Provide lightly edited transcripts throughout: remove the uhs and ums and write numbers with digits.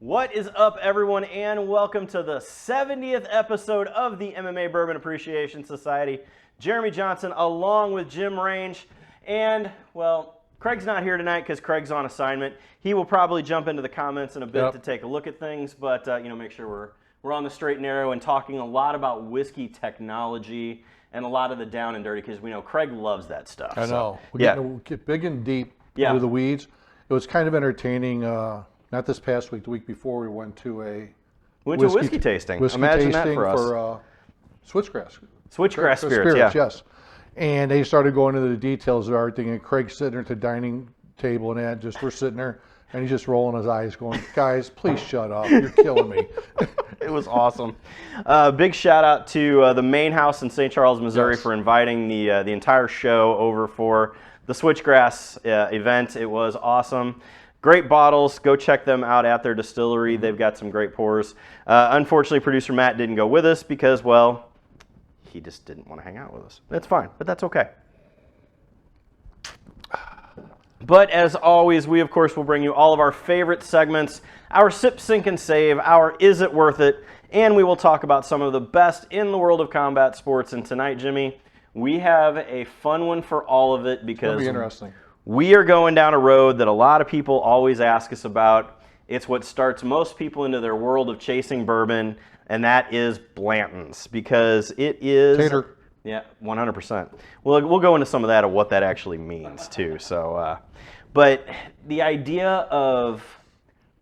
What is up, everyone, and welcome to the 70th episode of the MMA Bourbon Appreciation Society. Jeremy Johnson along with Jim Range, and, well, Craig's not here tonight because Craig's on assignment. He will probably jump into the comments in a bit to take a look at things, but, make sure we're on the straight and narrow and talking a lot about whiskey technology and a lot of the down and dirty, because we know Craig loves that stuff. I know. We'll get big and deep into the weeds. It was kind of entertaining. Not this past week, the week before, we went to a whiskey tasting. Imagine that for us. For switchgrass. Switchgrass spirits, yes. And they started going into the details of everything, and Craig's sitting there at the dining table, and we're sitting there, and he's just rolling his eyes going, guys, please shut up. You're killing me. It was awesome. Big shout out to the Main House in St. Charles, Missouri for inviting the entire show over for the Switchgrass event. It was awesome. Great bottles. Go check them out at their distillery. They've got some great pours. Unfortunately, producer Matt didn't go with us because, well, he just didn't want to hang out with us. That's fine, but that's okay. But as always, we, of course, will bring you all of our favorite segments, our Sip, Sink, and Save, our Is It Worth It, and we will talk about some of the best in the world of combat sports. And tonight, Jimmy, we have a fun one for all of it because it'll be interesting. We are going down a road that a lot of people always ask us about. It's what starts most people into their world of chasing bourbon, and that is Blantons, because it is... Tater. Yeah, 100%. We'll go into some of that, of what that actually means, too. So, but the idea of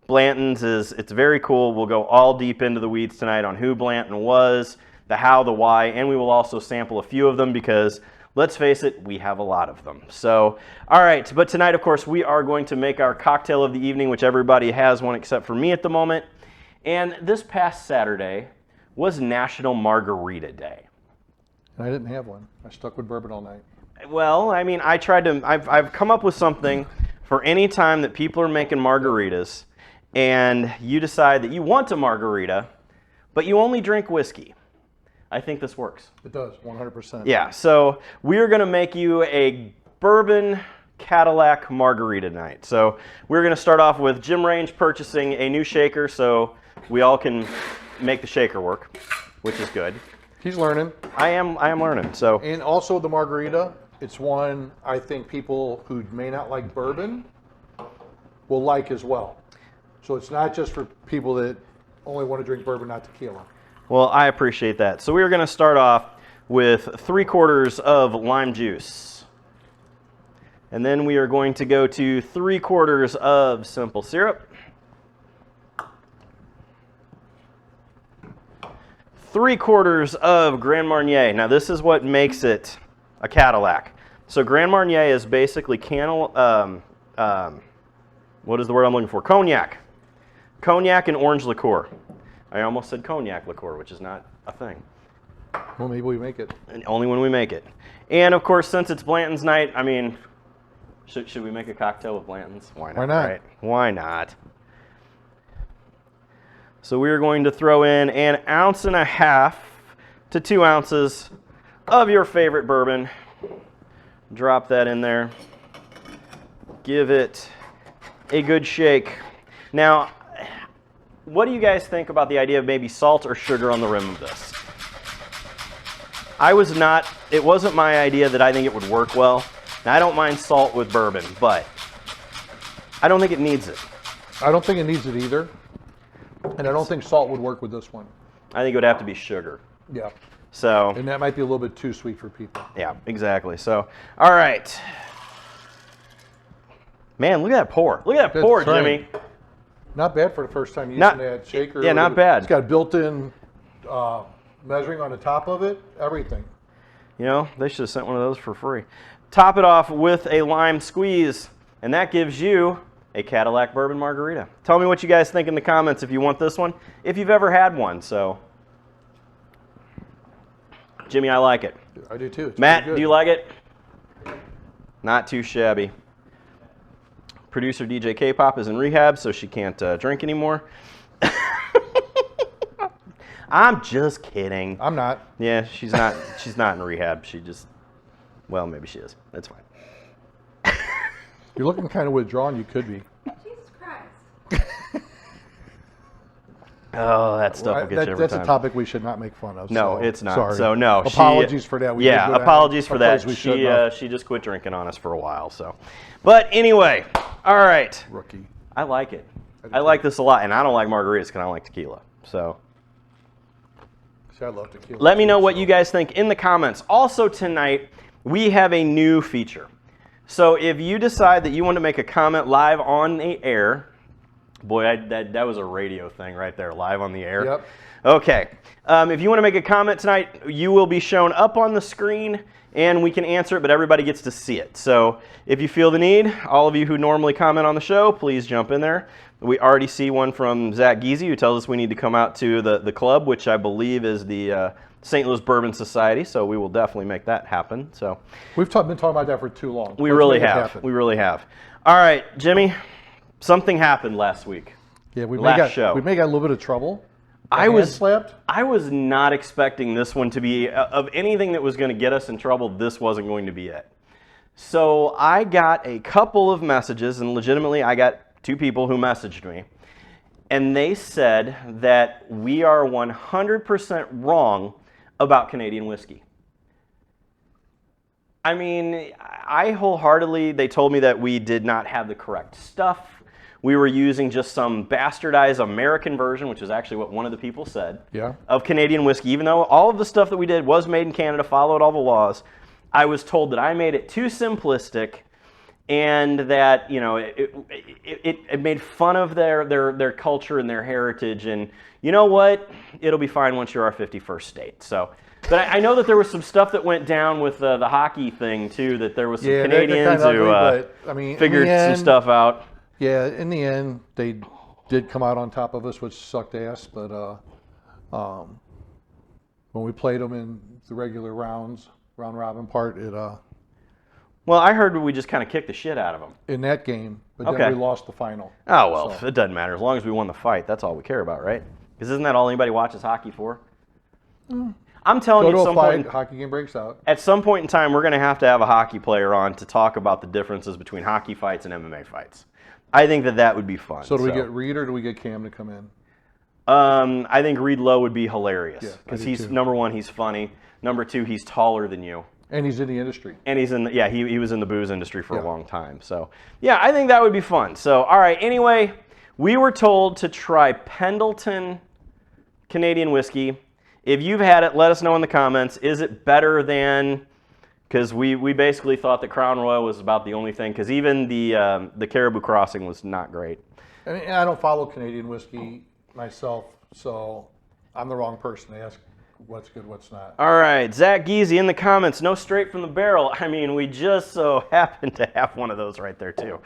Blantons is, it's very cool. We'll go all deep into the weeds tonight on who Blanton was, the how, the why, and we will also sample a few of them because... let's face it, we have a lot of them. So, all right, but tonight, of course, we are going to make our cocktail of the evening, which everybody has one except for me at the moment. And this past Saturday was National Margarita Day. And I didn't have one. I stuck with bourbon all night. Well, I mean, I've come up with something for any time that people are making margaritas and you decide that you want a margarita, but you only drink whiskey. I think this works. It does, 100%. Yeah, so we're going to make you a bourbon Cadillac margarita night. So we're going to start off with Jim Range purchasing a new shaker so we all can make the shaker work, which is good. He's learning. I am learning. So, and also the margarita, it's one I think people who may not like bourbon will like as well. So it's not just for people that only want to drink bourbon, not tequila. Well, I appreciate that. So we are going to start off with 3/4 of lime juice. And then we are going to go to 3/4 of simple syrup. 3/4 of Grand Marnier. Now this is what makes it a Cadillac. So Grand Marnier is basically what is the word I'm looking for? Cognac. Cognac and orange liqueur. I almost said cognac liqueur, which is not a thing. Well, maybe we make it. And only when we make it. And of course, since it's Blanton's night, I mean, should we make a cocktail with Blanton's? Why not? Why not? Right? Why not? So we are going to throw in 1.5 ounces to 2 ounces of your favorite bourbon. Drop that in there. Give it a good shake. Now, what do you guys think about the idea of maybe salt or sugar on the rim of this? It wasn't my idea that I think it would work well. Now, I don't mind salt with bourbon, but I don't think it needs it. I don't think it needs it either. And I don't think salt would work with this one. I think it would have to be sugar. Yeah. So. And that might be a little bit too sweet for people. Yeah, exactly. So, all right. Man, look at that pour. Look at that pour, Jimmy. Not bad for the first time using that shaker. Yeah, not bad. It's got built-in measuring on the top of it, everything. You know, they should have sent one of those for free. Top it off with a lime squeeze, and that gives you a Cadillac bourbon margarita. Tell me what you guys think in the comments if you want this one, if you've ever had one. So, Jimmy, I like it. I do too. It's Matt, do you like it? Not too shabby. Producer DJ K-Pop is in rehab, so she can't drink anymore. I'm just kidding. I'm not. Yeah, she's not. She's not in rehab. She just, well, maybe she is. That's fine. You're looking kind of withdrawn. You could be. Jesus Christ. Oh, that stuff will get you every That's time. a topic we should not make fun of. No, so, it's not. Sorry. So no. Apologies for that. Apologies for that. She just quit drinking on us for a while. So, but anyway, all right. Rookie. I like it. I like this a lot, and I don't like margaritas because I don't like tequila. So. See, I love tequila. Let me know what you guys think in the comments. Also tonight, we have a new feature. So if you decide that you want to make a comment live on the air. Boy, that was a radio thing right there, live on the air. Yep. Okay. If you want to make a comment tonight, you will be shown up on the screen, and we can answer it, but everybody gets to see it. So if you feel the need, all of you who normally comment on the show, please jump in there. We already see one from Zach Giese, who tells us we need to come out to the club, which I believe is the St. Louis Bourbon Society, so we will definitely make that happen. So we've been talking about that for too long. We really have. We really have. All right, Jimmy. Something happened last week. Yeah, we may got a little bit of trouble. I was not expecting this one to be of anything that was going to get us in trouble. This wasn't going to be it. So I got a couple of messages, and legitimately, I got 2 people who messaged me, and they said that we are 100% wrong about Canadian whiskey. I mean, I wholeheartedly. They told me that we did not have the correct stuff. We were using just some bastardized American version, which is actually what one of the people said, of Canadian whiskey. Even though all of the stuff that we did was made in Canada, followed all the laws, I was told that I made it too simplistic and that, you know, it made fun of their culture and their heritage. And you know what? It'll be fine once you're our 51st state. So, but I know that there was some stuff that went down with the hockey thing, too, that there was some Canadians who figured some stuff out. Yeah, in the end, they did come out on top of us, which sucked ass. But when we played them in the regular round robin part, well, I heard we just kind of kicked the shit out of them in that game, but then we lost the final. Oh well, it doesn't matter as long as we won the fight. That's all we care about, right? Because isn't that all anybody watches hockey for? I'm telling you, hockey game breaks out. At some point in time, we're going to have a hockey player on to talk about the differences between hockey fights and MMA fights. I think that would be fun. So do we get Reed or do we get Cam to come in? I think Reed Lowe would be hilarious because he's number 1, he's funny. Number 2, he's taller than you. And he's in the industry. And he's in he was in the booze industry for a long time. So yeah, I think that would be fun. So all right, anyway, we were told to try Pendleton Canadian whiskey. If you've had it, let us know in the comments. Is it better than? Because we basically thought that Crown Royal was about the only thing, because even the Caribou Crossing was not great. And I don't follow Canadian whiskey myself, so I'm the wrong person to ask what's good, what's not. All right, Zach Giese in the comments, no straight from the barrel. I mean, we just so happen to have one of those right there, too.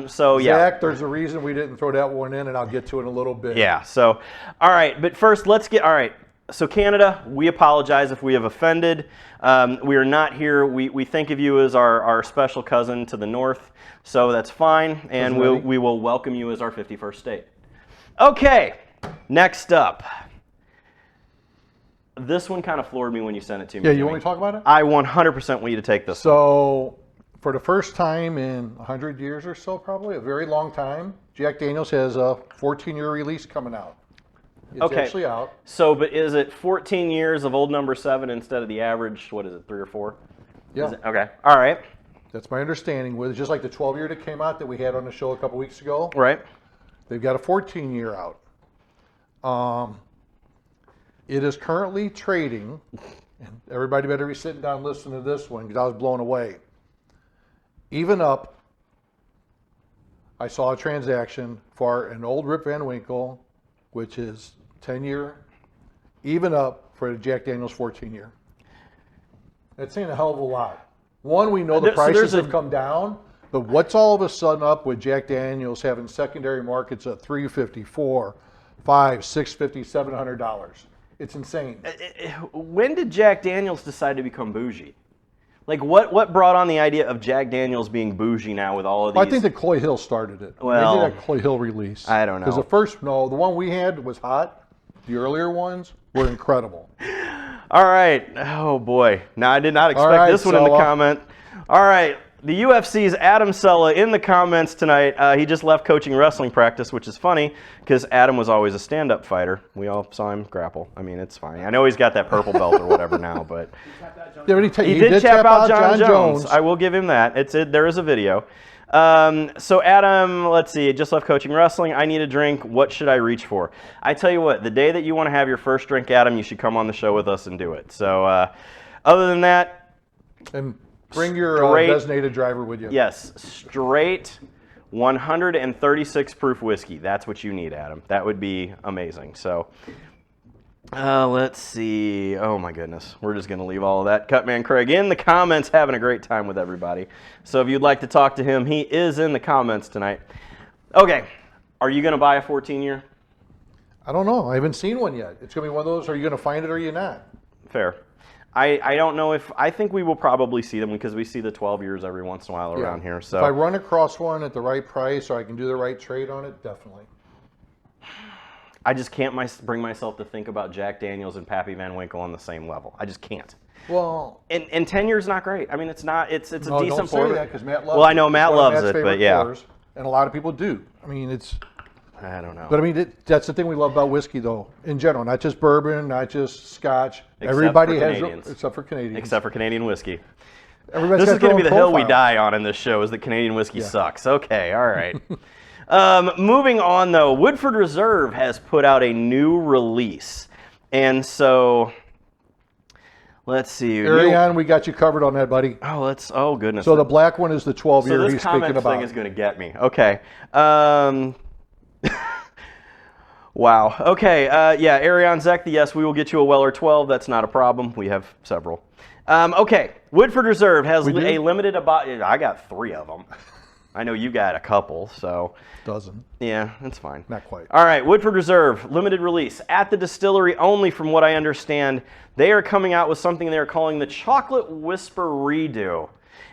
So, yeah. Zach, there's a reason we didn't throw that one in, and I'll get to it in a little bit. Yeah, so, all right, but first, all right. So Canada, we apologize if we have offended. We are not here. We think of you as our special cousin to the north, so that's fine, and we will welcome you as our 51st state. Okay, next up. This one kind of floored me when you sent it to me. Yeah, you want me to talk about it? I 100% want you to take this one. So, for the first time in 100 years or so, probably, a very long time, Jack Daniel's has a 14-year release coming out. It's actually out. So, but is it 14 years of old number 7 instead of the average, what is it, 3 or 4? Yeah. Okay. All right. That's my understanding. With just like the 12-year that came out that we had on the show a couple weeks ago. Right. They've got a 14-year out. It is currently trading, and everybody better be sitting down listening to this one because I was blown away. Even up, I saw a transaction for an old Rip Van Winkle, which is 10-year, even up for the Jack Daniel's 14-year. That's saying a hell of a lot. One, we know the prices have come down, but what's all of a sudden up with Jack Daniel's having secondary markets at $350, $400, $500, $650, $700? It's insane. When did Jack Daniel's decide to become bougie? Like, what brought on the idea of Jack Daniel's being bougie now with all of these? Well, I think that Coy Hill started it. Well, they did that Coy Hill release. I don't know. Because the one we had was hot. The earlier ones were incredible. All right. Oh, boy. Now, I did not expect this one in the comment. All right. The UFC's Adam Sella in the comments tonight. He just left coaching wrestling practice, which is funny because Adam was always a stand-up fighter. We all saw him grapple. I mean, it's fine. I know he's got that purple belt or whatever now, but he did tap out John Jones. I will give him that. There is a video. So Adam, let's see, just left coaching wrestling. I need a drink. What should I reach for? I tell you what, the day that you want to have your first drink, Adam, you should come on the show with us and do it. So other than that, and bring your designated driver with you. Yes, straight 136 proof whiskey. That's what you need, Adam. That would be amazing. So let's see. Oh my goodness. We're just going to leave all of that. Cutman Craig in the comments having a great time with everybody. So if you'd like to talk to him, he is in the comments tonight. Okay. Are you going to buy a 14-year? I don't know. I haven't seen one yet. It's going to be one of those, are you going to find it or are you not? Fair. I don't know if, I think we will probably see them because we see the 12 years every once in a while around here. So if I run across one at the right price or I can do the right trade on it, definitely. I just can't bring myself to think about Jack Daniels and Pappy Van Winkle on the same level. I just can't. Well, and 10 years not great. I mean, it's not. It's a no, decent don't say that because Matt loves Well, I know Matt loves it, but yeah. Pours, and a lot of people do. I mean, I don't know. But I mean, that's the thing we love about whiskey, though, in general. Not just bourbon, not just Scotch. Except Everybody for has, Canadians. except for Canadians. Except for Canadian whiskey. Everybody's this is going to be the hill we profile. die on in this show. Is that Canadian whiskey sucks? Okay, all right. Moving on, though, Woodford Reserve has put out a new release, and so let's see. Ariane, we got you covered on that, buddy. Oh goodness. So the black one is the 12-year he's speaking about. This comment thing is going to get me. Okay. Wow. Okay. Yeah, Ariane Zek, yes, we will get you a Weller 12. That's not a problem. We have several. Okay. Woodford Reserve has a limited I got 3 of them. I know you got a couple, so. Dozen. Yeah, that's fine. Not quite. All right, Woodford Reserve, limited release. At the distillery only, from what I understand, they are coming out with something they are calling the Chocolate Whisper Redo.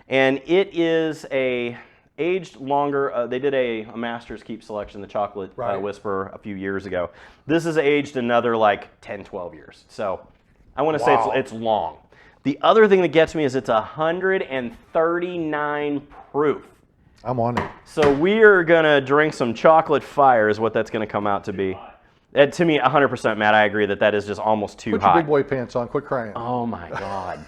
And it is aged longer. They did a Master's Keep selection, the Chocolate Whisper, a few years ago. This is aged another like 10, 12 years. So I want to say it's long. The other thing that gets me is it's 139 proof. I'm on it. So we are going to drink some chocolate fire is what that's going to come out to be. To me, 100%, Matt, I agree that is just almost too hot. Put your big boy pants on. Quit crying. Oh, my God.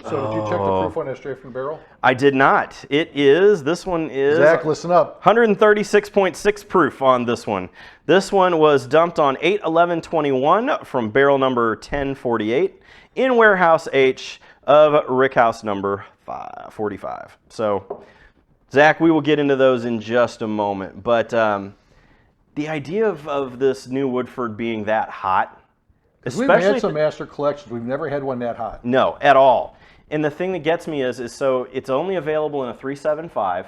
So did you check the proof on that straight from the barrel? I did not. This one is... Zach, listen up. 136.6 proof on this one. This one was dumped on 8/11/21 from barrel number 1048 in warehouse H of Rickhouse number 45. So... Zach, we will get into those in just a moment, but the idea of this new Woodford being that hot, especially we've had some master collections, we've never had one that hot. No, at all. And the thing that gets me is so it's only available in a 375,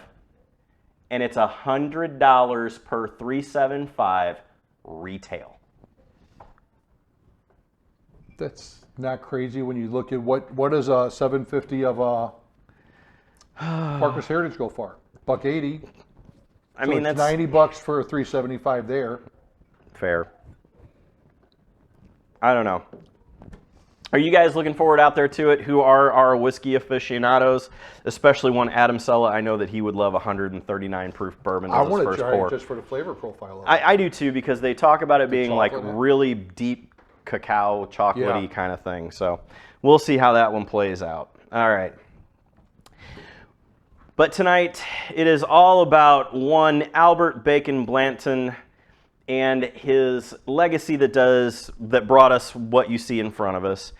and it's $100 per 375 retail. That's not crazy when you look at what is a 750 of Parker's Heritage go for? $180. I mean, that's $90 for a 375 there. Fair. I don't know. Are you guys looking forward out there to it? Who are our whiskey aficionados, especially one Adam Sella? I know that he would love 139 proof bourbon as his first pour. I want to try it just for the flavor profile of it. I do too, because they talk about it being like really deep cacao, chocolatey kind of thing. So we'll see how that one plays out. All right. But tonight, it is all about one Albert Bacon Blanton and his legacy that brought us what you see in front of us.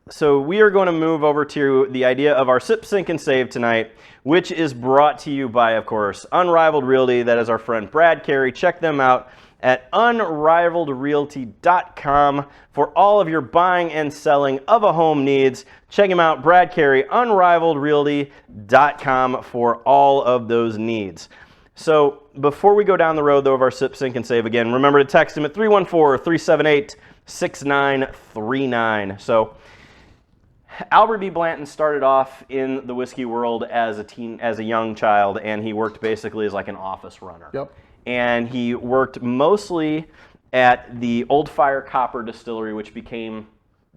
So we are going to move over to the idea of our Sip, Sink, and Save tonight, which is brought to you by, of course, Unrivaled Realty. That is our friend Brad Carey. Check them out at unrivaledrealty.com for all of your buying and selling of a home needs. Check him out, Brad Carey, unrivaledrealty.com for all of those needs. So before we go down the road, though, of our Sip, Sink, and Save, again, remember to text him at 314-378-6939. So Albert B. Blanton started off in the whiskey world as a young child, and he worked basically as like an office runner. Yep. And he worked mostly at the Old Fire Copper Distillery, which became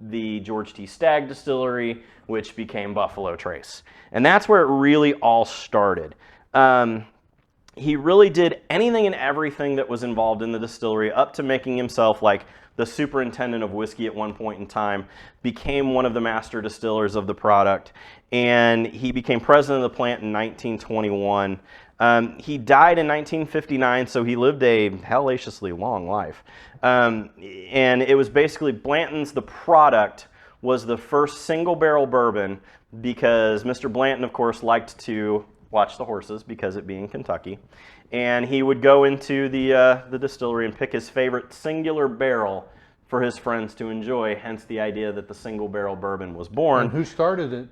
the George T. Stagg Distillery, which became Buffalo Trace. And that's where it really all started. He really did anything and everything that was involved in the distillery, up to making himself like the superintendent of whiskey at one point in time, became one of the master distillers of the product, and he became president of the plant in 1921. He died in 1959, so he lived a hellaciously long life. And it was basically Blanton's, the product, was the first single barrel bourbon, because Mr. Blanton, of course, liked to watch the horses, because it being Kentucky. And he would go into the distillery and pick his favorite singular barrel for his friends to enjoy, hence the idea that the single barrel bourbon was born. And who started it?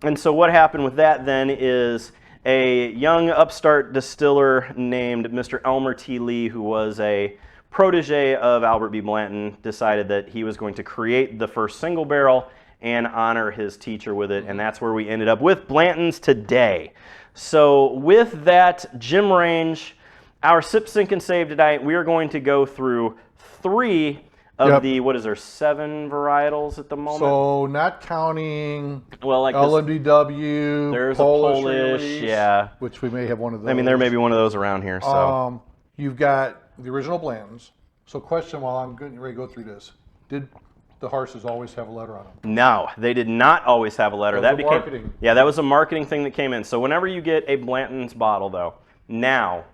And so what happened with that then is a young upstart distiller named Mr. Elmer T. Lee, who was a protege of Albert B. Blanton, decided that he was going to create the first single barrel and honor his teacher with it, and that's where we ended up with Blantons today. So with that gym range, our Sip, Sink, and Save tonight, we are going to go through 3 of the, what is there, 7 varietals at the moment? So not counting like LMDW, there's Polish, a Polish, release, which we may have one of those. I mean, there may be one of those around here. So you've got the original Blantons. So question while I'm getting ready to go through this, did the horses always have a letter on them? No, they did not always have a letter. That became marketing. Yeah, that was a marketing thing that came in. So whenever you get a Blanton's bottle, though, now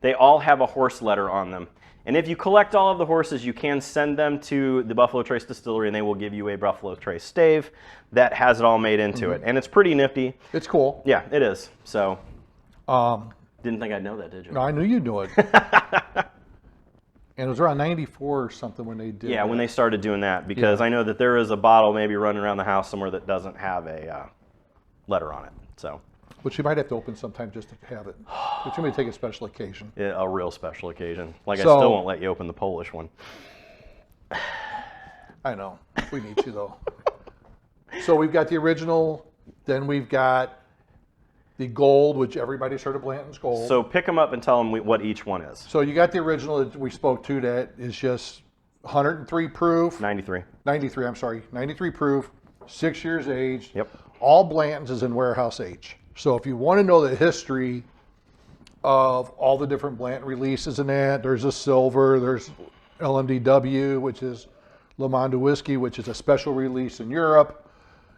they all have a horse letter on them. And if you collect all of the horses, you can send them to the Buffalo Trace Distillery, and they will give you a Buffalo Trace stave that has it all made into it. And it's pretty nifty. It's cool. Yeah, it is. So, didn't think I'd know that, did you? No, I knew you'd know it. And it was around 94 or something when they did when they started doing that, because I know that there is a bottle maybe running around the house somewhere that doesn't have a letter on it. So, which you might have to open sometime just to have it. But you may take a special occasion. Yeah, a real special occasion. Like, I still won't let you open the Polish one. I know. We need to, though. So we've got the original. Then we've got the gold, which everybody's heard of Blanton's Gold. So pick them up and tell them what each one is. So you got the original that we spoke to, that is just 103 proof. 93. 93, I'm sorry. 93 proof, 6 years aged. Yep. All Blanton's is in warehouse age. So if you want to know the history of all the different Blanton releases in that, there's a silver, there's LMDW, which is Le Monde whiskey, which is a special release in Europe,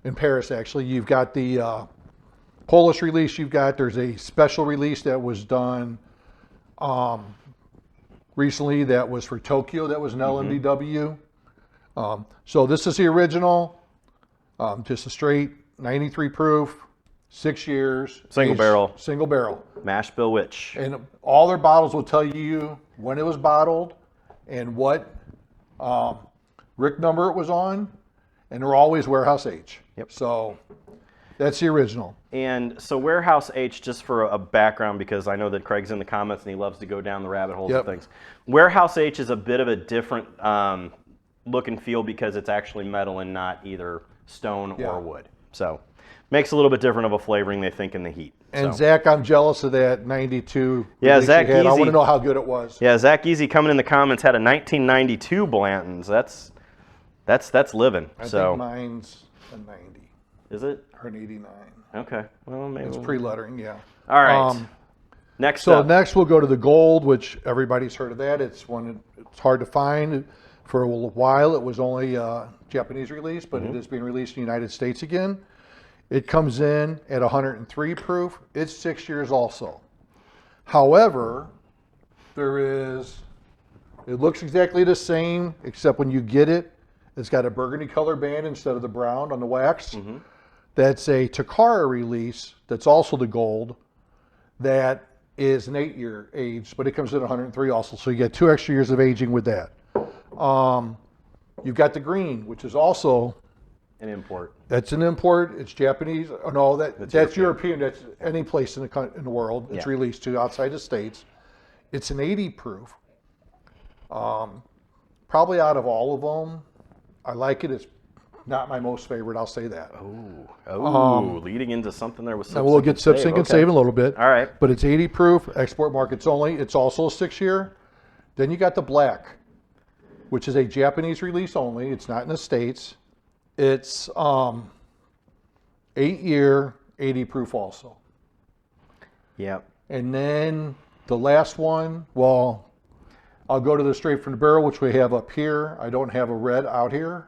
in Paris actually. You've got the Polish release there's a special release that was done recently that was for Tokyo, that was an LMDW. So this is the original, just a straight 93 proof, 6 years. Single barrel. Single barrel. Mash Bill Witch. And all their bottles will tell you when it was bottled and what RIC number it was on, and they're always warehouse age. Yep. So that's the original. And so warehouse H, just for a background, because I know that Craig's in the comments and he loves to go down the rabbit holes of things. Warehouse H is a bit of a different look and feel, because it's actually metal and not either stone or wood. So makes a little bit different of a flavoring, they think, in the heat. And Zach, I'm jealous of that 92. Yeah, Zach Easy. I want to know how good it was. Yeah, Zach Easy coming in the comments had a 1992 Blanton's. That's living. I think mine's a 90. Is it? Or an 89. Okay. Well, maybe. It's pre-lettering, yeah. All right. Next next we'll go to the gold, which everybody's heard of that. It's hard to find. For a while, it was only a Japanese release, but it is being released in the United States again. It comes in at 103 proof. It's 6 years also. However, it looks exactly the same, except when you get it, it's got a burgundy color band instead of the brown on the wax. That's a Takara release. That's also the gold. That is an 8-year age, but it comes in at 103 also. So you get 2 extra years of aging with that. You've got the green, which is also an import. That's an import. It's Japanese. Oh, no, that's European. That's any place in the world it's released to outside the States. It's an 80 proof. Probably out of all of them, I like it. It's not my most favorite. I'll say that. Leading into something there with Sip, we'll get Sip, Sink, and Save in a little bit. All right. But it's 80 proof, export markets only. It's also a 6 year. Then you got the black. which is a Japanese release only. It's not in the States. It's 8-year, 80 proof also. Yep. And then the last one, well, I'll go to the straight from the barrel, which we have up here. I don't have a red out here.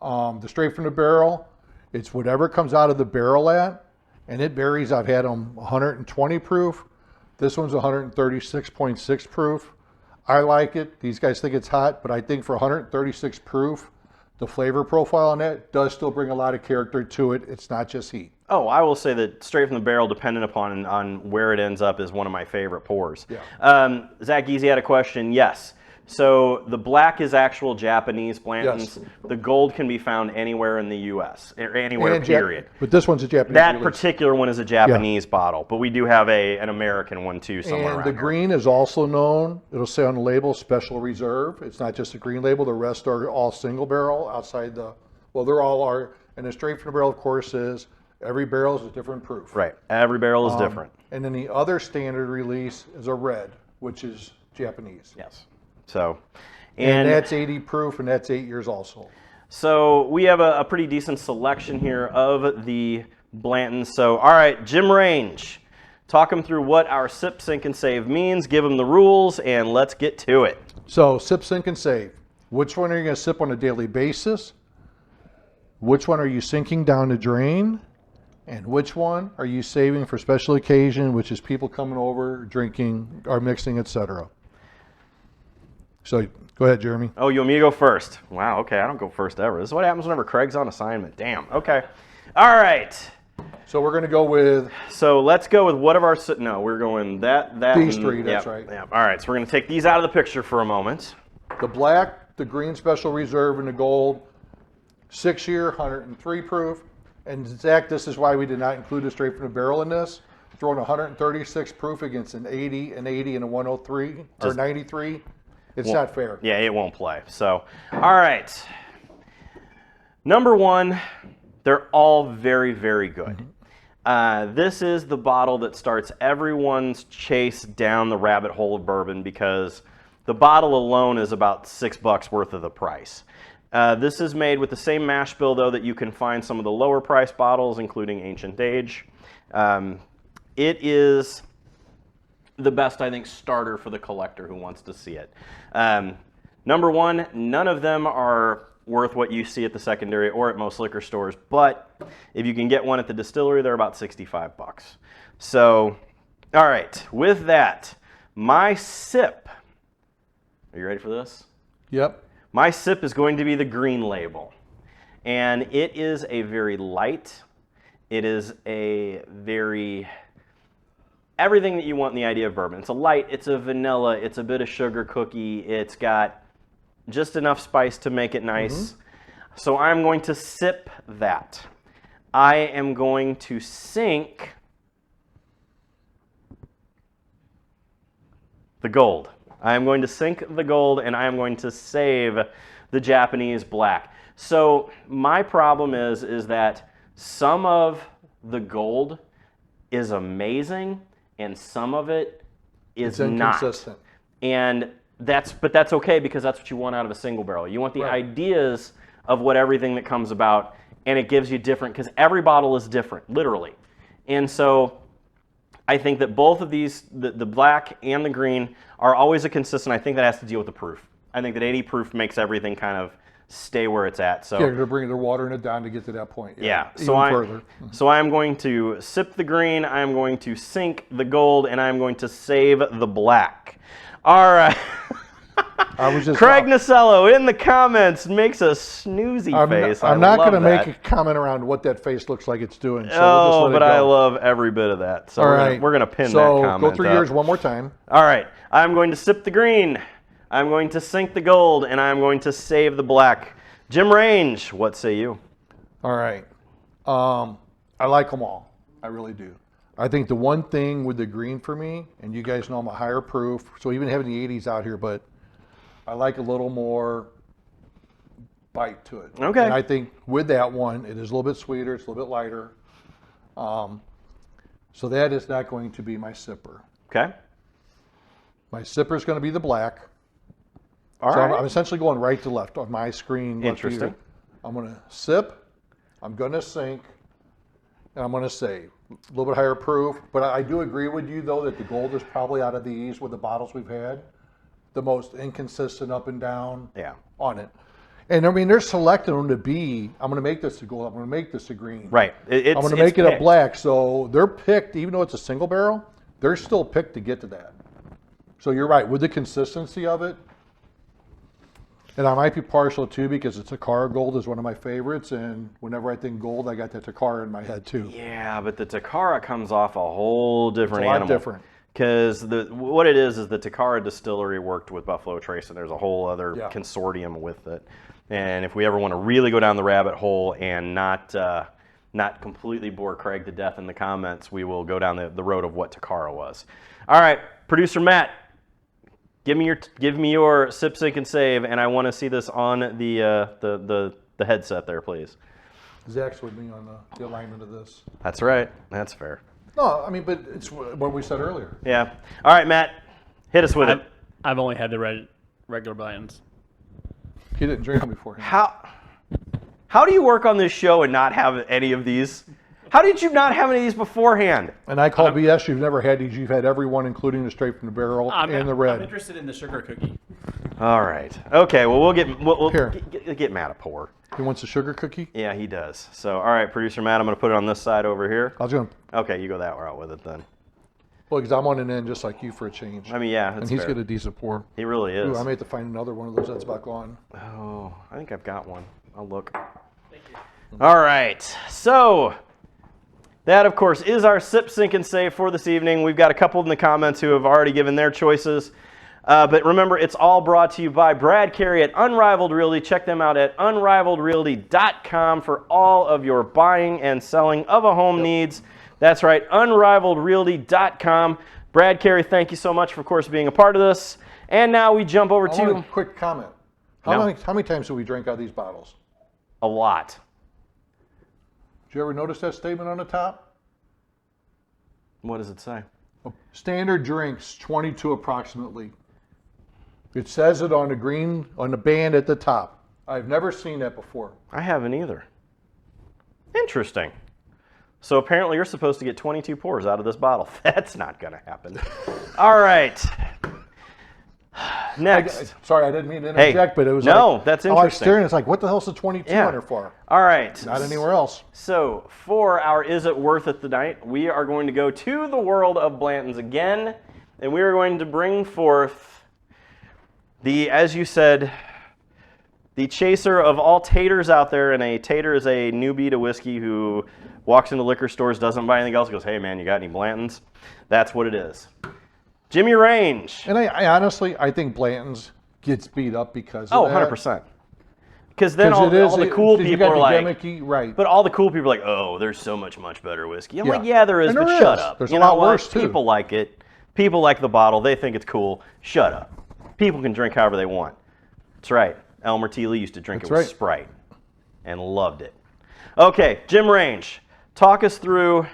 The straight from the barrel, it's whatever comes out of the barrel at, and it varies. I've had them 120 proof. This one's 136.6 proof. I like it. These guys think it's hot, but I think for 136 proof, the flavor profile on that does still bring a lot of character to it. It's not just heat. Oh, I will say that straight from the barrel, dependent upon on where it ends up, is one of my favorite pours. Yeah. Zach Easy had a question. Yes. So the black is actual Japanese Blantons. Yes. The gold can be found anywhere in the U.S. or anywhere, period. But this one's a Japanese That release. particular one is a Japanese bottle, but we do have an American one too somewhere And around the here. green is also known, it'll say on the label, special reserve. It's not just a green label. The rest are all single barrel outside the, well, they're all are, and the straight from the barrel, of course, is every barrel is a different proof. Right. Every barrel is different. And then the other standard release is a red, which is Japanese. Yes. So, And that's 80 proof, and that's 8 years also. So we have a pretty decent selection here of the Blantons. So, all right, Jim Range, talk them through what our sip, sink, and save means. Give them the rules, and let's get to it. So sip, sink, and save. Which one are you going to sip on a daily basis? Which one are you sinking down the drain? And which one are you saving for special occasion, which is people coming over, drinking, or mixing, etc. So go ahead, Jeremy. Oh, you want me to go first? Wow, okay, I don't go first ever. This is what happens whenever Craig's on assignment. Damn, okay. All right. So we're going to go with... So let's go with what of our... No, we're going that... These three, that's right. Yeah. All right, so we're going to take these out of the picture for a moment. The black, the green special reserve, and the gold, 6-year, 103 proof. And Zach, this is why we did not include a straight from the barrel in this. Throwing 136 proof against an 80, an 80, and a 103, or 93. It's not fair. Yeah, it won't play. So, all right. Number one, they're all very, very good. This is the bottle that starts everyone's chase down the rabbit hole of bourbon because the bottle alone is about $6 worth of the price. This is made with the same mash bill, though, that you can find some of the lower price bottles, including Ancient Age. It is the best, I think, starter for the collector who wants to see it. Number one, none of them are worth what you see at the secondary or at most liquor stores, but if you can get one at the distillery, they're about $65. So, all right, with that, my sip, are you ready for this? Yep. My sip is going to be the green label, and it is a very light, it is a very, everything that you want in the idea of bourbon. It's a light, it's a vanilla, it's a bit of sugar cookie, it's got just enough spice to make it nice. So I'm going to sip that. I am going to sink the gold. I am going to sink the gold, and I am going to save the Japanese black. So my problem is that some of the gold is amazing, and some of it is not. Inconsistent. And but that's okay because that's what you want out of a single barrel. You want the ideas of what everything that comes about, and it gives you different, because every bottle is different, literally. And so I think that both of these, the black and the green, are always a consistent. I think that has to deal with the proof. I think that 80 proof makes everything kind of stay where it's at. So Yeah, they're bringing their water in it down to get to that point. yeah. Further. So I am going to sip the green, I am going to sink the gold, and I am going to save the black. All right. I was just Craig Nasello in the comments makes a snoozy face. I'm not going to that. make a comment around what that face looks like it's doing. So Oh, we'll just let but it go. I love every bit of that. So All we're right. going to pin that So comment go through up. yours one more time. All right. I'm going to sip the green. I'm going to sink the gold, and I'm going to save the black. Jim Range, what say you? All right. I like them all. I really do. I think the one thing with the green for me, and you guys know I'm a higher proof, so even having the 80s out here, but I like a little more bite to it. Okay. And I think with that one, it is a little bit sweeter, it's a little bit lighter. So that is not going to be my sipper. Okay. My sipper is going to be the black. All so right. I'm essentially going right to left on my screen. left to Interesting. you. I'm going to sip. I'm going to sink. And I'm going to save. A little bit higher proof. But I do agree with you, though, that the gold is probably out of these with the bottles we've had the most inconsistent up and down on it. And I mean, they're selecting them to be, I'm going to make this a gold, I'm going to make this a green. Right. I'm going to make it a black. So they're picked, even though it's a single barrel, they're still picked to get to that. So you're right, with the consistency of it, and I might be partial too because the Takara gold is one of my favorites, and whenever I think gold, I got that Takara in my head too. Yeah, but the Takara comes off a whole different animal. It's a lot different. Because what it is the Takara distillery worked with Buffalo Trace, and there's a whole other consortium with it. And if we ever want to really go down the rabbit hole and not completely bore Craig to death in the comments, we will go down the road of what Takara was. All right, producer Matt, give me your sip, sink, and save, and I want to see this on the headset there, please. Zach's with me on the alignment of this. That's right. That's fair. No, I mean, but it's what we said earlier. Yeah. All right, Matt, hit us with it. I've only had the regular Blantons. He didn't drink them before. How do you work on this show and not have any of these? How did you not have any of these beforehand? And I call BS. You've never had these. You've had every one, including the straight from the barrel and the red. I'm interested in the sugar cookie. All right. Okay. Well, we'll get Matt a pour. He wants a sugar cookie? Yeah, he does. So, all right, producer Matt, I'm going to put it on this side over here. I was going to. Okay, you go that route with it then. Well, because I'm on an end just like you for a change. I mean, yeah, and he's got a decent pour. He really is. Ooh, I may have to find another one of those that's about gone. Oh, I think I've got one. I'll look. Thank you. All right. So, that, of course, is our sip, sink, and save for this evening. We've got a couple in the comments who have already given their choices. But remember, it's all brought to you by Brad Carey at Unrivaled Realty. Check them out at unrivaledrealty.com for all of your buying and selling of a home needs. That's right, unrivaledrealty.com. Brad Carey, thank you so much for, of course, being a part of this. And now we jump over to... a quick comment. How many times do we drink out of these bottles? A lot. Did you ever notice that statement on the top? What does it say? Standard drinks, 22 approximately. It says it on the band at the top. I've never seen that before. I haven't either. Interesting. So apparently you're supposed to get 22 pours out of this bottle. That's not going to happen. All right. Next. Sorry, I didn't mean to interject, but it was that's interesting. I was staring, it's like, what the hell's the 22 under for? All right. Not anywhere else. So for our Is It Worth It tonight, we are going to go to the world of Blantons again, and we are going to bring forth as you said, the chaser of all taters out there, and a tater is a newbie to whiskey who walks into liquor stores, doesn't buy anything else, goes, hey man, you got any Blantons? That's what it is. Jimmy Range. And I honestly, I think Blanton's gets beat up because of that. 100%. Because then all the cool people are like, gimmicky, right. But all the cool people are like, oh, there's so much better whiskey. I'm like, yeah, there is, but shut up. There's a lot worse too. People like it. People like the bottle. They think it's cool. Shut up. People can drink however they want. That's right. Elmer T. Lee used to drink it with Sprite and loved it. Okay, Jim Range, talk us through.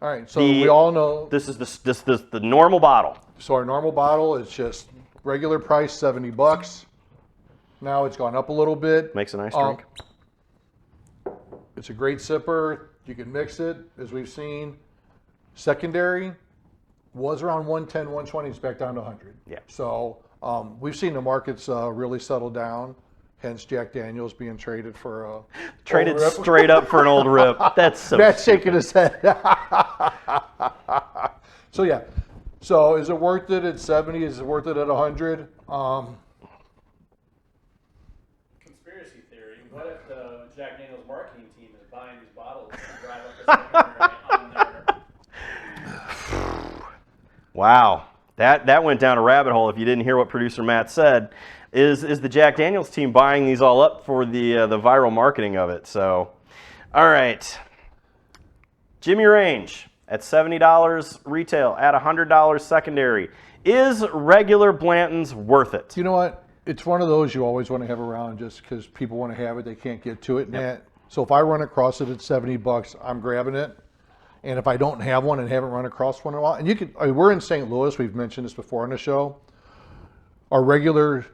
All right, so we all know this is the normal bottle. So our normal bottle is just regular price, $70. Now it's gone up a little bit. Makes a nice drink. It's a great sipper. You can mix it, as we've seen. Secondary was around 110, 120. It's back down to 100. Yeah. So we've seen the markets really settle down. Hence Jack Daniels being traded for traded straight up for an old rip. That's so. Matt's shaking his head. So yeah. So is it worth it at 70? Is it worth it at 100? Conspiracy theory. What if the Jack Daniels marketing team is buying these bottles to drive up the on their... Wow. That went down a rabbit hole if you didn't hear what producer Matt said. Is the Jack Daniels team buying these all up for the viral marketing of it? So, all right. Jimmy Range at $70 retail, at $100 secondary. Is regular Blantons worth it? You know what? It's one of those you always want to have around just because people want to have it. They can't get to it. Yep. So if I run across it at $70, I'm grabbing it. And if I don't have one and haven't run across one in a while, and we're in St. Louis. We've mentioned this before on the show. Our regular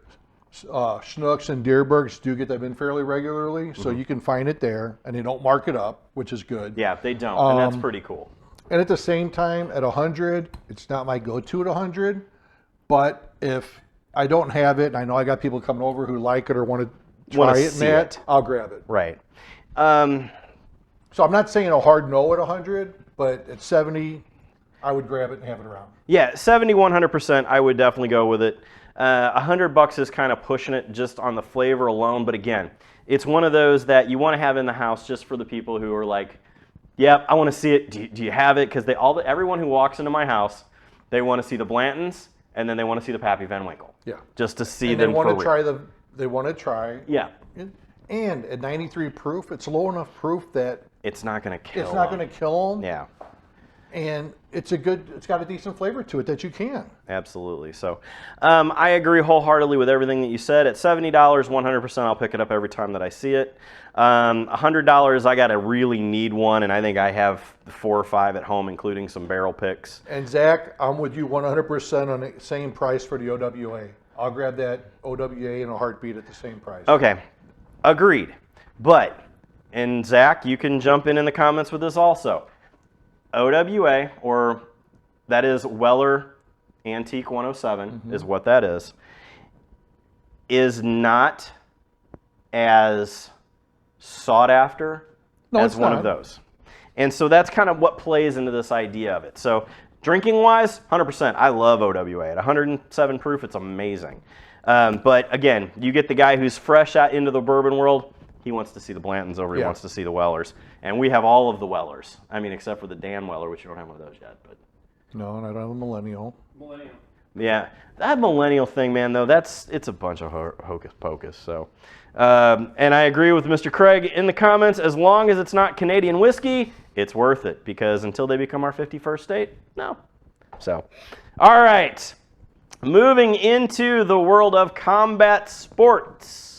Schnucks and Deerbergs do get them in fairly regularly, so you can find it there, and they don't mark it up, which is good. Yeah, they don't, and that's pretty cool. And at the same time, at 100, it's not my go-to at 100, but if I don't have it, and I know I got people coming over who like it or want to try it, I'll grab it. Right. So I'm not saying a hard no at 100, but at 70, I would grab it and have it around. Yeah, 70, 100%, I would definitely go with it. $100 is kind of pushing it just on the flavor alone, but again, it's one of those that you want to have in the house just for the people who are like, yep, I want to see it. Do you have it? Because everyone who walks into my house, they want to see the Blantons, and then they want to see the Pappy Van Winkle. Yeah. Just to see them for real. They want to try. Yeah. And at 93 proof, it's low enough proof that it's not going to kill them. It's not going to kill them. Yeah. And it's got a decent flavor to it that you can. Absolutely. So I agree wholeheartedly with everything that you said. At $70, 100%, I'll pick it up every time that I see it. $100, I got to really need one, and I think I have 4 or 5 at home, including some barrel picks. And Zach, I'm with you 100% on the same price for the OWA. I'll grab that OWA in a heartbeat at the same price. Okay. Agreed. But, and Zach, you can jump in the comments with this also. OWA, or that is Weller Antique 107, is what that is not as sought after as one of those. And so that's kind of what plays into this idea of it. So drinking wise, 100%, I love OWA. At 107 proof, it's amazing. But again, you get the guy who's fresh out into the bourbon world, he wants to see the Blantons over, he wants to see the Wellers. And we have all of the Wellers. I mean, except for the Dan Weller, which you don't have one of those yet. But no, and I don't have a Millennial. Yeah, that Millennial thing, man, though, it's a bunch of hocus pocus. So, and I agree with Mr. Craig in the comments, as long as it's not Canadian whiskey, it's worth it. Because until they become our 51st state, no. So, all right. Moving into the world of combat sports.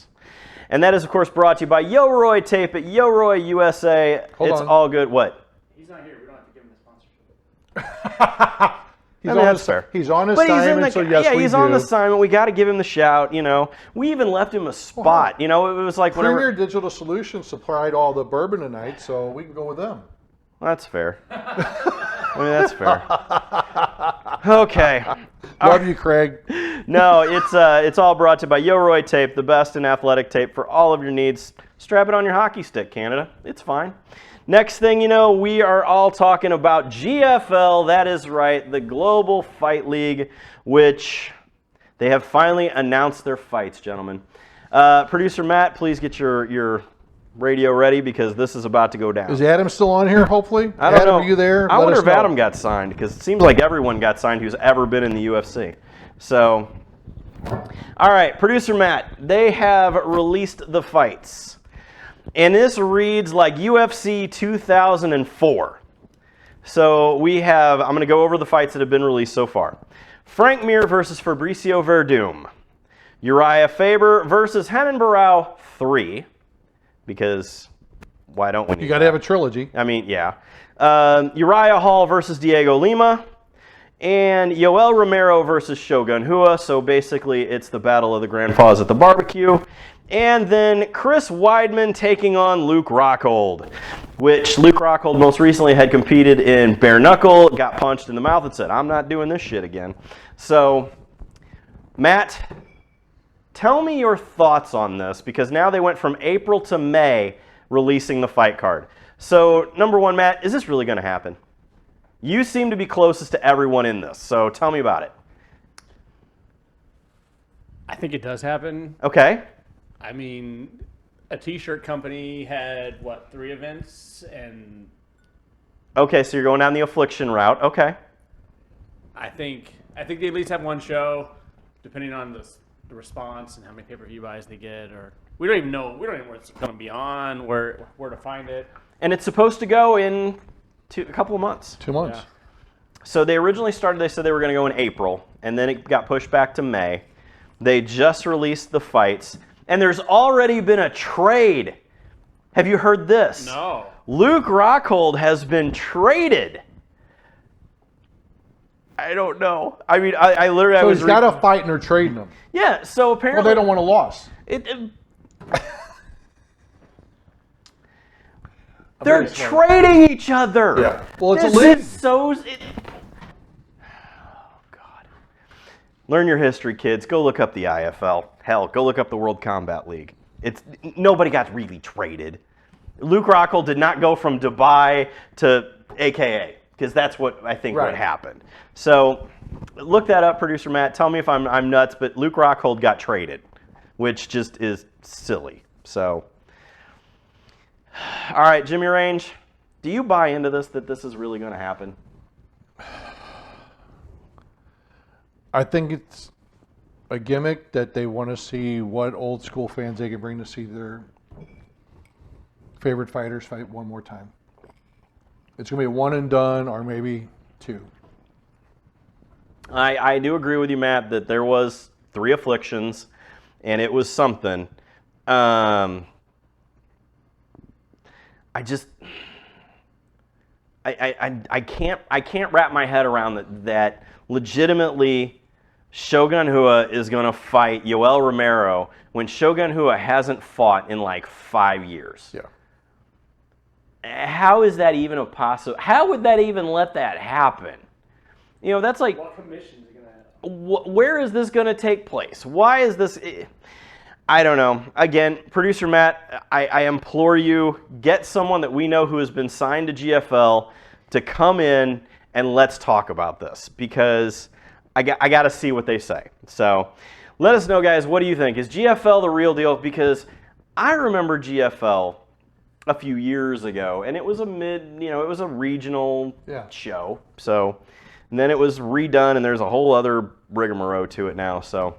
And that is, of course, brought to you by Yo Roy Tape at Yo Roy USA. It's all good. What? He's not here. We don't have to give him the sponsorship. That's fair. He's on assignment, so yes, he's on assignment. We got to give him the shout, you know. We even left him a spot. You know, it was like Premier Digital Solutions supplied all the bourbon tonight, so we can go with them. Well, that's fair. I mean, that's fair. Okay. Love you, Craig. No, it's all brought to you by Yo Roy Tape, the best in athletic tape for all of your needs. Strap it on your hockey stick, Canada. It's fine. Next thing you know, we are all talking about GFL. That is right, the Global Fight League, which they have finally announced their fights, gentlemen. Producer Matt, please get your radio ready because this is about to go down. Is Adam still on here, hopefully? I don't know. Are you there? I wonder if Adam got signed because it seems like everyone got signed who's ever been in the UFC. So, all right, Producer Matt, they have released the fights. And this reads like UFC 2004. So we have, I'm going to go over the fights that have been released so far. Frank Mir versus Fabricio Verdum. Uriah Faber versus Renan Barão 3. Because why don't we? You got to have a trilogy. I mean, yeah. Uriah Hall versus Diego Lima. And Yoel Romero versus Shogun Rua. So basically, it's the battle of the grandpas at the barbecue. And then Chris Weidman taking on Luke Rockhold, which Luke Rockhold most recently had competed in bare knuckle, got punched in the mouth and said, I'm not doing this shit again. So, Matt, tell me your thoughts on this, because now they went from April to May releasing the fight card. So, number one, Matt, is this really going to happen? You seem to be closest to everyone in this, so tell me about it. I think it does happen. Okay. I mean, a t-shirt company had, 3 events, and... Okay, so you're going down the Affliction route. Okay. I think they at least have one show, depending on the response and how many pay-per-view buys they get, or... We don't even know where it's going to be on, where to find it. And it's supposed to go in a couple of months. 2 months. Yeah. So they originally started, they said they were going to go in April, and then it got pushed back to May. They just released the fights, and there's already been a trade. Have you heard this? No. Luke Rockhold has been traded I don't know. I mean, I literally. So I was he's got a fight and they're trading him. Yeah. So Well, apparently they don't want a loss. They're very smart. trading each other. Yeah. Well, it's a this league. is so. Oh God. Learn your history, kids. Go look up the IFL. Hell, go look up the World Combat League. It's nobody got really traded. Luke Rockhold did not go from Dubai to AKA because that's what I think Right. what happened. So look that up, producer Matt. Tell me if I'm nuts, but Luke Rockhold got traded, which just is silly. So. All right, Jimmy Range, do you buy into this, that this is really going to happen? I think it's a gimmick that they want to see what old school fans they can bring to see their favorite fighters fight one more time. It's going to be a one and done or maybe two. I do agree with you, Matt, that there was 3 afflictions, and it was something. I can't wrap my head around that legitimately Shogun Rua is going to fight Yoel Romero when Shogun Rua hasn't fought in like 5 years. Yeah. How is that even a possible? How would that even let that happen? You know, that's like, What commission is going to have? where is this going to take place? Why is this? I don't know. Again, producer Matt, I implore you, get someone that we know who has been signed to GFL to come in and let's talk about this because I got to see what they say. So let us know, guys, what do you think? Is GFL the real deal? Because I remember GFL a few years ago, and it was it was a regional show. So and then it was redone, and there's a whole other rigmarole to it now. So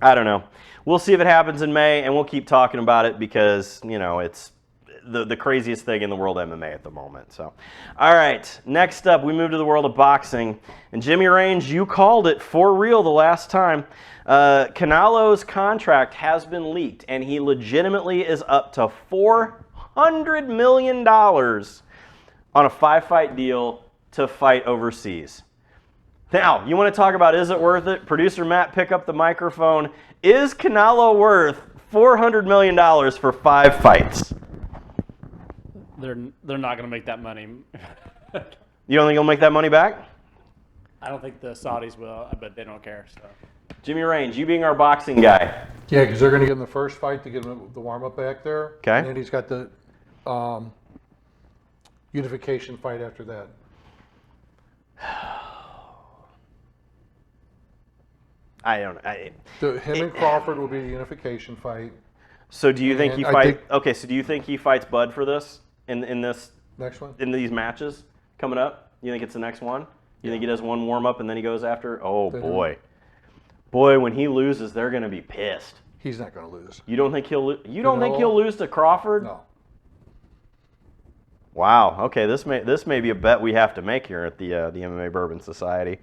I don't know. We'll see if it happens in May, and we'll keep talking about it because, it's the craziest thing in the world of MMA at the moment. So, all right, next up, we move to the world of boxing. And Jimmy Range, you called it for real the last time. Canelo's contract has been leaked, and he legitimately is up to $400 million on a 5-fight deal to fight overseas. Now, you want to talk about is it worth it? Producer Matt, pick up the microphone. Is Canelo worth $400 million for 5 fights? They're not going to make that money. You don't think he'll make that money back? I don't think the Saudis will, but they don't care. So Jimmy Range, you being our boxing guy. Yeah, because they're going to give him the first fight to get him the warm-up back there. Okay. And then he's got the unification fight after that. Him and Crawford will be the unification fight. So do you think And he I fights? think- Okay, so do you think he fights Bud for this in this Next one? in these matches coming up? You think it's the next one? You think he does one warm up and then he goes after? Oh boy, when he loses, they're going to be pissed. He's not going to lose. You don't think he'll? You don't think he'll lose to Crawford? No. Wow. Okay, this may be a bet we have to make here at the MMA Bourbon Society.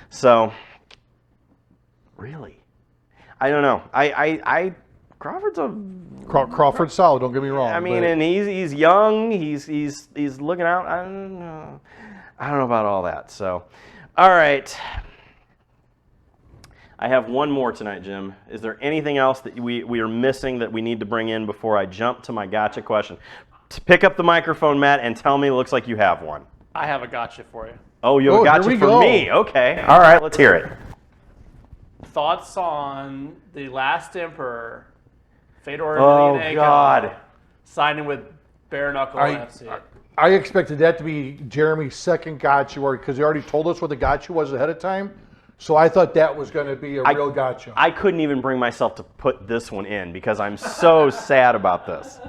So, really, I don't know. Crawford's a. Crawford's solid. Don't get me wrong. I mean, but and he's young. He's looking out. I don't know about all that. So, all right. I have one more tonight, Jim. Is there anything else that we are missing that we need to bring in before I jump to my gotcha question? Pick up the microphone, Matt, and tell me it looks like you have one. I have a gotcha for you. Oh, you have a here gotcha we for go. me. Okay. All right, let's hear it. Thoughts on the last emperor, Fedor Oh, Emelianenko, God. signing with Bare Knuckle NFC? I expected that to be Jeremy's second gotcha because he already told us what the gotcha was ahead of time. So I thought that was going to be a real gotcha. I couldn't even bring myself to put this one in because I'm so sad about this.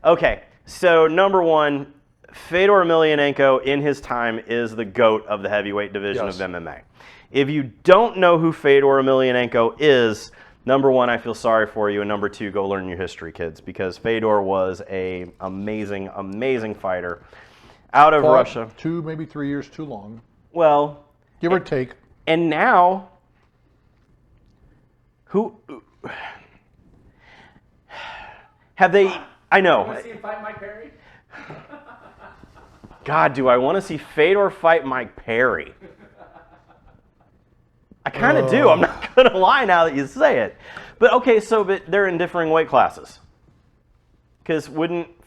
Okay, so number one, Fedor Emelianenko in his time is the GOAT of the heavyweight division Yes. of MMA. If you don't know who Fedor Emelianenko is, number one, I feel sorry for you, and number two, go learn your history, kids, because Fedor was an amazing, amazing fighter out of Russia. 2, maybe 3 years too long, Well, give or take. and now, who have they? I know. Want to see him fight Mike Perry? God, do I want to see Fedor fight Mike Perry? I kind of do. I'm not going to lie now that you say it. But okay, but they're in differing weight classes. Because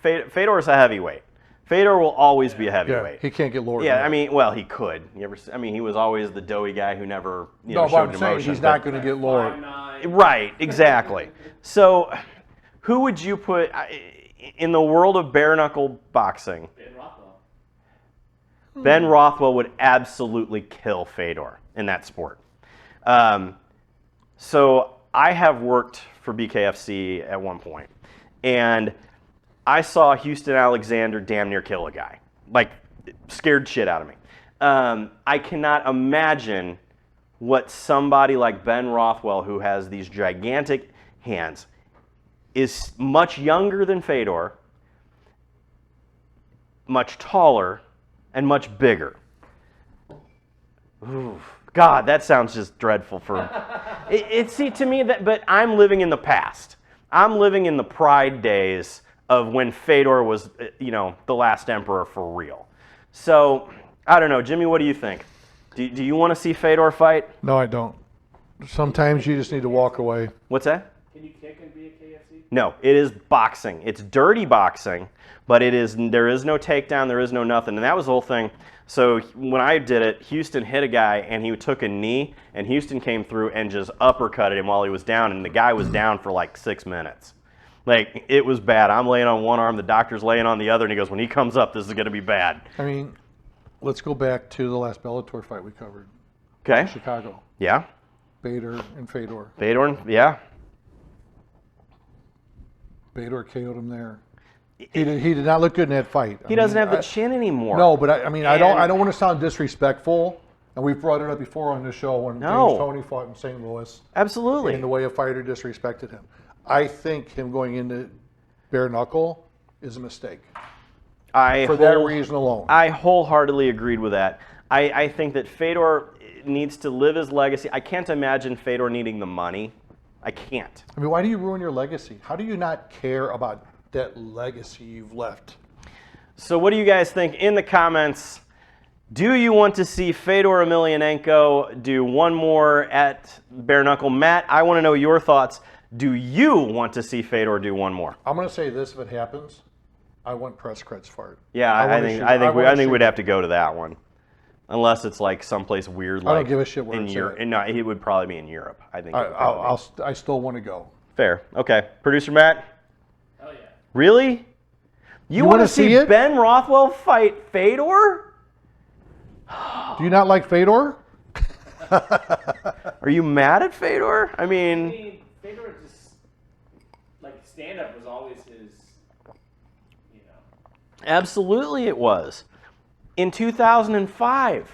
Fedor's a heavyweight. Fedor will always be a heavyweight. He can't get lower. Yeah, I mean, well, he could. He was always the doughy guy who never showed I'm saying emotion. he's not going to get lower. 5'9". Right, exactly. So, who would you put in the world of bare knuckle boxing? Ben Rothwell. Ben Rothwell would absolutely kill Fedor in that sport. So I have worked for BKFC at one point, and I saw Houston Alexander damn near kill a guy, like scared shit out of me. I cannot imagine what somebody like Ben Rothwell, who has these gigantic hands, is much younger than Fedor, much taller, and much bigger. Ooh, God, that sounds just dreadful for see to me but I'm living in the past. I'm living in the pride days of when Fedor was, the last emperor for real. So, I don't know. Jimmy, what do you think? Do you want to see Fedor fight? No, I don't. Sometimes you just need to walk away. What's that? Can you kick and be a KFC? No, it is boxing. It's dirty boxing, but there is no takedown, there is no nothing. And that was the whole thing. So when I did it, Houston hit a guy and he took a knee, and Houston came through and just uppercutted him while he was down, and the guy was down for like 6 minutes. Like, it was bad. I'm laying on one arm, the doctor's laying on the other, and he goes, when he comes up, this is going to be bad. I mean, let's go back to the last Bellator fight we covered. Okay. Chicago. Yeah. Bader and Fedor. Yeah. Bader KO'd him there. He did not look good in that fight. He doesn't have the chin anymore. No, but I don't want to sound disrespectful, and we've brought it up before on the show when James Toney fought in St. Louis. Absolutely. In the way a fighter disrespected him. I think him going into bare knuckle is a mistake. For that reason alone. I wholeheartedly agreed with that. I think that Fedor needs to live his legacy. I can't imagine Fedor needing the money. I can't. I mean, why do you ruin your legacy? How do you not care about that legacy you've left? So what do you guys think in the comments? Do you want to see Fedor Emelianenko do one more at bare knuckle? Matt, I want to know your thoughts. Do you want to see Fedor do one more? I'm going to say this: if it happens, I want press creds for it. Yeah, I think we'd have to go to that one, unless it's like someplace weird. Like I don't give a shit where it's at. No, it would probably be in Europe. I think. I still want to go. Fair. Okay, producer Matt. Hell yeah. Really? You want to see it? Ben Rothwell fight Fedor? Do you not like Fedor? Are you mad at Fedor? I mean, Fedor just, like, stand-up was always his, Absolutely it was. In 2005.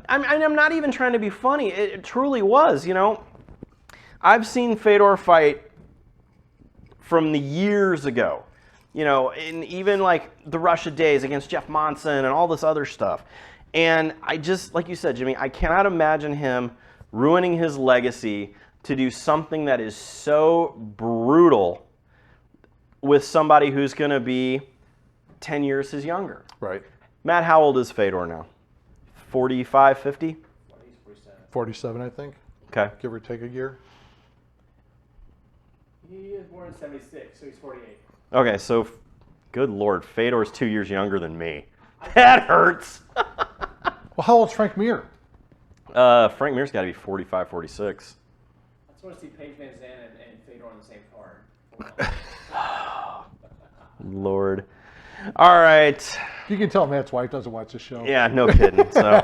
I'm not even trying to be funny. It truly was, I've seen Fedor fight from the years ago. And even like the Russia days against Jeff Monson and all this other stuff. And I just, like you said, Jimmy, I cannot imagine him ruining his legacy to do something that is so brutal with somebody who's going to be 10 years his younger. Right. Matt, how old is Fedor now? 45, 50? 47, I think. Okay. Give or take a year. He is born in 76, so he's 48. Okay, so good Lord, Fedor's 2 years younger than me. That hurts. Well, how old's Frank Mir? Frank Mir's got to be 45, 46. I just want to see Paige Van Zandt and Fedor on the same card. Lord. All right. You can tell Matt's wife doesn't watch the show. Yeah, no kidding. So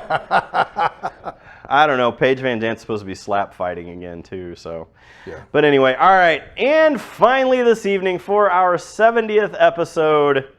I don't know. Paige Van Zandt's supposed to be slap fighting again too. So, yeah. But anyway, all right. And finally, this evening for our 70th episode,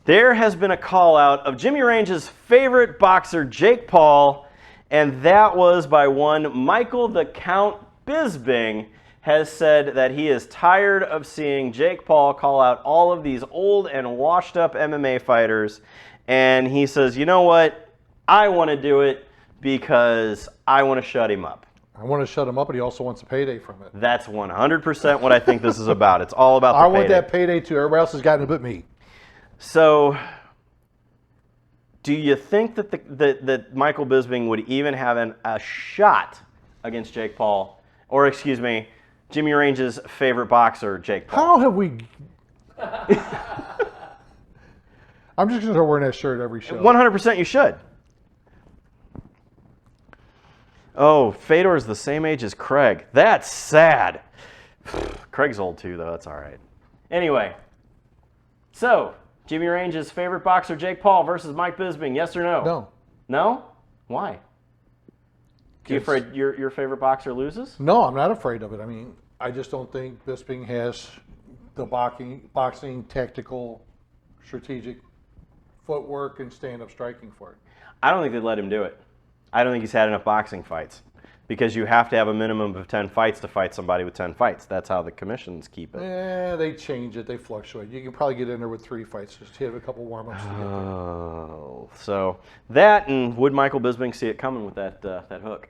there has been a call out of Jimmy Range's favorite boxer, Jake Paul, and that was by one Michael the Count Bisbing. Has said that he is tired of seeing Jake Paul call out all of these old and washed up MMA fighters. And he says, you know what? I want to do it because I want to shut him up. I want to shut him up, but he also wants a payday from it. That's 100% what I think this is about. It's all about the I payday. want that payday too. Everybody else has gotten it but me. So Do you think that that Michael Bisping would even have a shot against Jake Paul, or excuse me, Jimmy Range's favorite boxer, Jake Paul? How have we? I'm just gonna start wearing that shirt every show. 100% you should. Oh, Fedor's the same age as Craig. That's sad. Craig's old too, though. That's all right. Anyway, so Jimmy Range's favorite boxer, Jake Paul, versus Mike Bisping. Yes or no? No. No? Why? You afraid your favorite boxer loses? No, I'm not afraid of it. I mean, I just don't think Bisping has the boxing tactical, strategic footwork and stand-up striking for it. I don't think they'd let him do it. I don't think he's had enough boxing fights because you have to have a minimum of 10 fights to fight somebody with 10 fights. That's how the commissions keep it. They change it. They fluctuate. You can probably get in there with 3 fights. Just hit a couple warm-ups to get there. Oh, so that, and would Michael Bisping see it coming with that hook?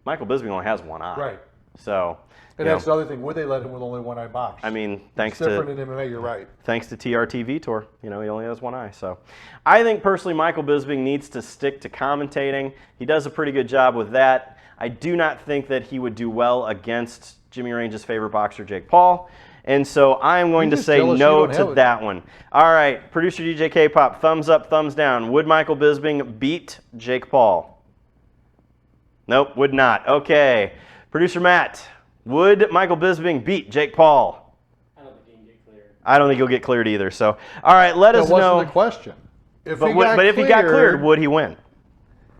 Michael Bisping only has one eye. Right. So, and that's the other thing. Would they let him with only one eye box? I mean, thanks it's different in MMA. You're right. Thanks to TRT Vitor, he only has one eye. So, I think personally, Michael Bisping needs to stick to commentating. He does a pretty good job with that. I do not think that he would do well against Jimmy Range's favorite boxer, Jake Paul. And so I am going to say no to that one. All right, producer DJ K-Pop, thumbs up, thumbs down. Would Michael Bisping beat Jake Paul? Nope, would not. Okay. Producer Matt, would Michael Bisping beat Jake Paul? I don't think he can get cleared. I don't think he'll get cleared either. So, all right, let us know. That wasn't the question. If he got cleared, would he win?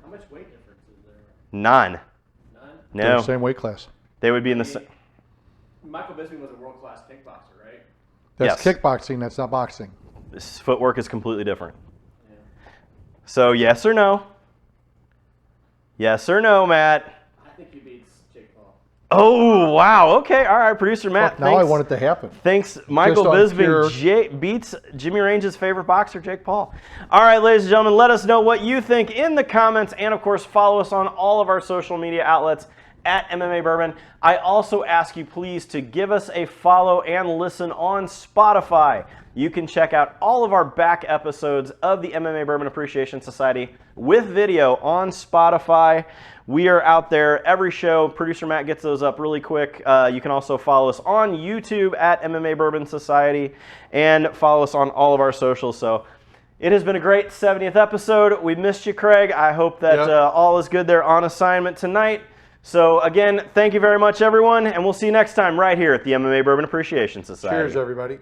How much weight difference is there? None. None? They're No. the same weight class. They would be in the same. Michael Bisping was a world-class kickboxer, right? That's Yes. kickboxing. That's not boxing. His footwork is completely different. Yeah. So, yes or no? Yes or no, Matt? I think he beats Jake Paul. Oh, wow. Okay. All right, producer Matt. Now I want it to happen. Thanks. Michael Just on Bisping beats Jimmy Range's favorite boxer, Jake Paul. All right, ladies and gentlemen, let us know what you think in the comments. And, of course, follow us on all of our social media outlets at MMA Bourbon. I also ask you, please, to give us a follow and listen on Spotify. You can check out all of our back episodes of the MMA Bourbon Appreciation Society with video on Spotify. We are out there every show. Producer Matt gets those up really quick. You can also follow us on YouTube at MMA Bourbon Society and follow us on all of our socials. So it has been a great 70th episode. We missed you, Craig. I hope that all is good there on assignment tonight. So again, thank you very much, everyone, and we'll see you next time right here at the MMA Bourbon Appreciation Society. Cheers, everybody.